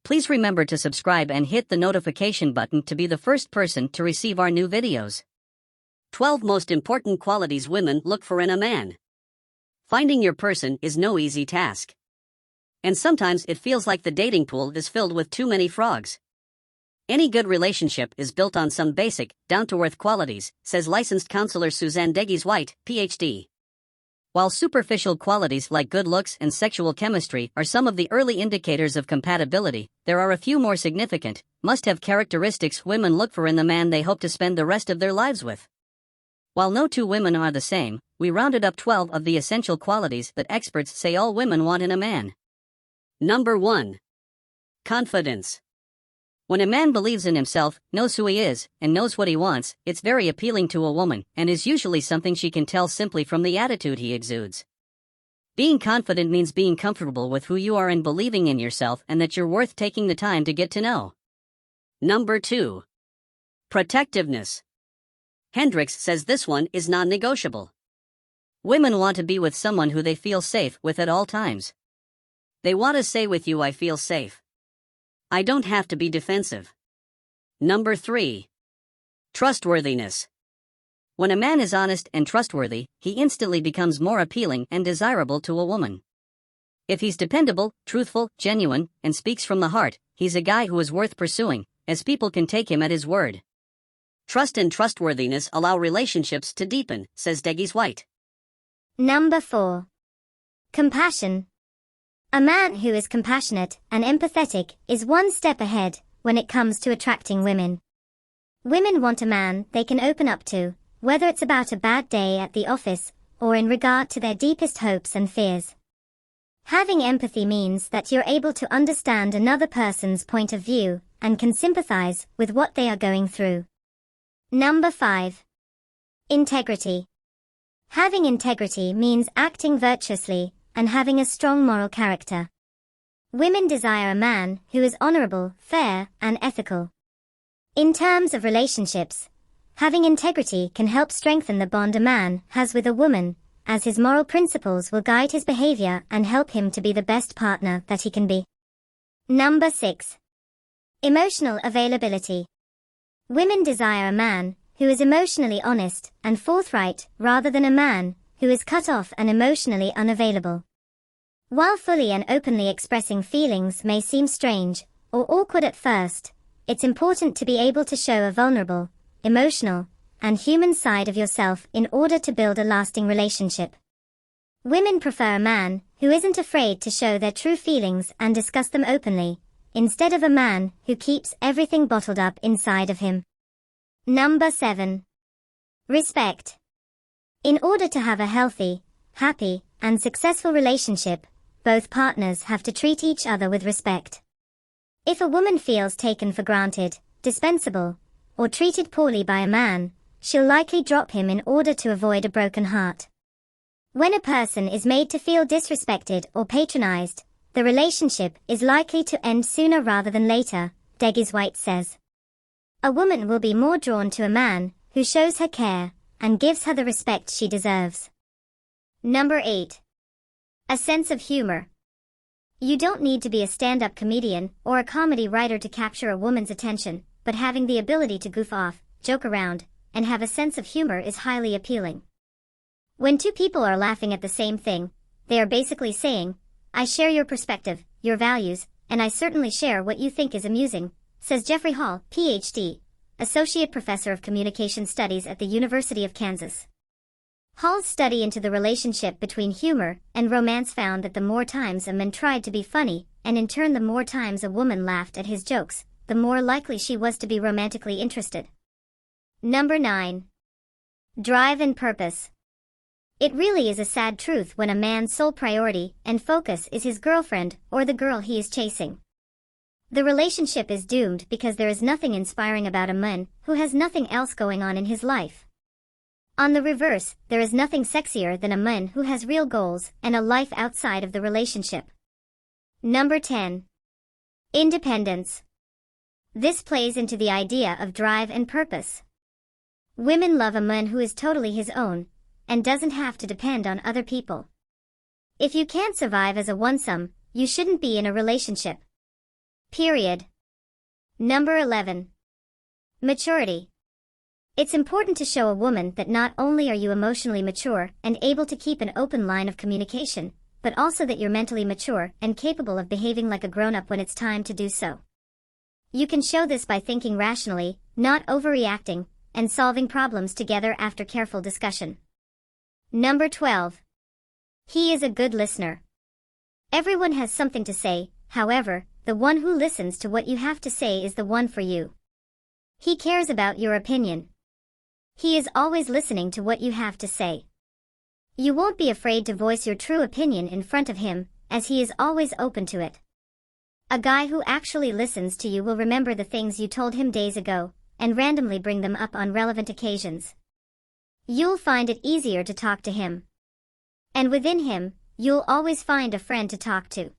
Please remember to subscribe and hit the notification button to be the first person to receive our new videos. 12 most important qualities women look for in a man. Finding your person is no easy task. And sometimes it feels like the dating pool is filled with too many frogs. Any good relationship is built on some basic, down-to-earth qualities, says licensed counselor Suzanne Degues-White, Ph.D. While superficial qualities like good looks and sexual chemistry are some of the early indicators of compatibility, there are a few more significant, must-have characteristics women look for in the man they hope to spend the rest of their lives with. While no two women are the same, we rounded up 12 of the essential qualities that experts say all women want in a man. Number 1. Confidence. When a man believes in himself, knows who he is, and knows what he wants, it's very appealing to a woman, and is usually something she can tell simply from the attitude he exudes. Being confident means being comfortable with who you are and believing in yourself and that you're worth taking the time to get to know. Number 2. Protectiveness. Hendricks says this one is non-negotiable. Women want to be with someone who they feel safe with at all times. They want to say with you, "I feel safe. I don't have to be defensive." Number 3. Trustworthiness. When a man is honest and trustworthy, he instantly becomes more appealing and desirable to a woman. If he's dependable, truthful, genuine, and speaks from the heart, he's a guy who is worth pursuing, as people can take him at his word. Trust and trustworthiness allow relationships to deepen, says Degues-White. Number 4. Compassion. A man who is compassionate and empathetic is one step ahead when it comes to attracting women. Women want a man they can open up to, whether it's about a bad day at the office or in regard to their deepest hopes and fears. Having empathy means that you're able to understand another person's point of view and can sympathize with what they are going through. Number 5. Integrity. Having integrity means acting virtuously and having a strong moral character. Women desire a man who is honorable, fair, and ethical. In terms of relationships, having integrity can help strengthen the bond a man has with a woman, as his moral principles will guide his behavior and help him to be the best partner that he can be. Number 6. Emotional availability. Women desire a man who is emotionally honest and forthright rather than a man who is cut off and emotionally unavailable. While fully and openly expressing feelings may seem strange or awkward at first, it's important to be able to show a vulnerable, emotional, and human side of yourself in order to build a lasting relationship. Women prefer a man who isn't afraid to show their true feelings and discuss them openly, instead of a man who keeps everything bottled up inside of him. Number 7. Respect. In order to have a healthy, happy, and successful relationship, both partners have to treat each other with respect. If a woman feels taken for granted, dispensable, or treated poorly by a man, she'll likely drop him in order to avoid a broken heart. When a person is made to feel disrespected or patronized, the relationship is likely to end sooner rather than later, Degues-White says. A woman will be more drawn to a man who shows her care and gives her the respect she deserves. Number 8. A sense of humor. You don't need to be a stand-up comedian or a comedy writer to capture a woman's attention, but having the ability to goof off, joke around, and have a sense of humor is highly appealing. When two people are laughing at the same thing, they are basically saying, "I share your perspective, your values, and I certainly share what you think is amusing," says Jeffrey Hall, Ph.D., Associate Professor of Communication Studies at the University of Kansas. Hall's study into the relationship between humor and romance found that the more times a man tried to be funny, and in turn the more times a woman laughed at his jokes, the more likely she was to be romantically interested. Number 9. Drive and purpose. It really is a sad truth when a man's sole priority and focus is his girlfriend or the girl he is chasing. The relationship is doomed because there is nothing inspiring about a man who has nothing else going on in his life. On the reverse, there is nothing sexier than a man who has real goals and a life outside of the relationship. Number 10. Independence. This plays into the idea of drive and purpose. Women love a man who is totally his own and doesn't have to depend on other people. If you can't survive as a one-some, you shouldn't be in a relationship. Period. Number 11. Maturity. It's important to show a woman that not only are you emotionally mature and able to keep an open line of communication, but also that you're mentally mature and capable of behaving like a grown-up when it's time to do so. You can show this by thinking rationally, not overreacting, and solving problems together after careful discussion. Number 12. He is a good listener. Everyone has something to say, however, the one who listens to what you have to say is the one for you. He cares about your opinion. He is always listening to what you have to say. You won't be afraid to voice your true opinion in front of him, as he is always open to it. A guy who actually listens to you will remember the things you told him days ago, and randomly bring them up on relevant occasions. You'll find it easier to talk to him. And within him, you'll always find a friend to talk to.